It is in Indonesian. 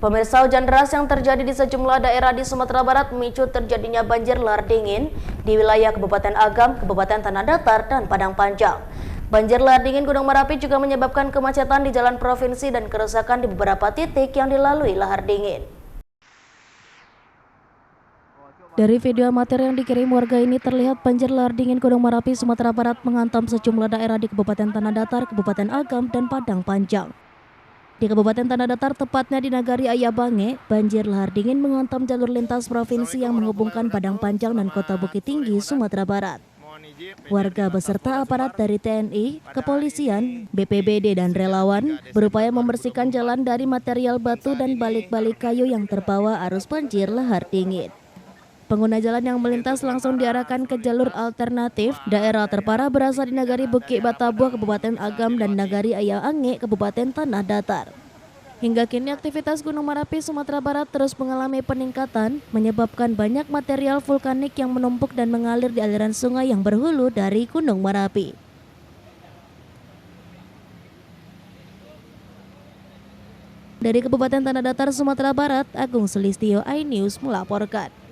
Pemirsa, hujan deras yang terjadi di sejumlah daerah di Sumatera Barat memicu terjadinya banjir lahar dingin di wilayah Kabupaten Agam, Kabupaten Tanah Datar, dan Padang Panjang. Banjir lahar dingin Gunung Merapi juga menyebabkan kemacetan di jalan provinsi dan kerusakan di beberapa titik yang dilalui lahar dingin. Dari video amatir yang dikirim warga ini terlihat banjir lahar dingin Gunung Merapi, Sumatera Barat menghantam sejumlah daerah di Kabupaten Tanah Datar, Kabupaten Agam, dan Padang Panjang. Di Kabupaten Tanah Datar, tepatnya di Nagari Ayabange, banjir lahar dingin menghantam jalur lintas provinsi yang menghubungkan Padang Panjang dan Kota Bukit Tinggi, Sumatera Barat. Warga beserta aparat dari TNI, kepolisian, BPBD, dan relawan berupaya membersihkan jalan dari material batu dan balik-balik kayu yang terbawa arus banjir lahar dingin. Pengguna jalan yang melintas langsung diarahkan ke jalur alternatif. Daerah terparah berasal di Nagari Bukit Batabuah, Kabupaten Agam, dan Nagari Ayabange, Kabupaten Tanah Datar. Hingga kini aktivitas Gunung Merapi, Sumatera Barat terus mengalami peningkatan, menyebabkan banyak material vulkanik yang menumpuk dan mengalir di aliran sungai yang berhulu dari Gunung Merapi. Dari Kabupaten Tanah Datar, Sumatera Barat, Agung Sulistyo, iNews melaporkan.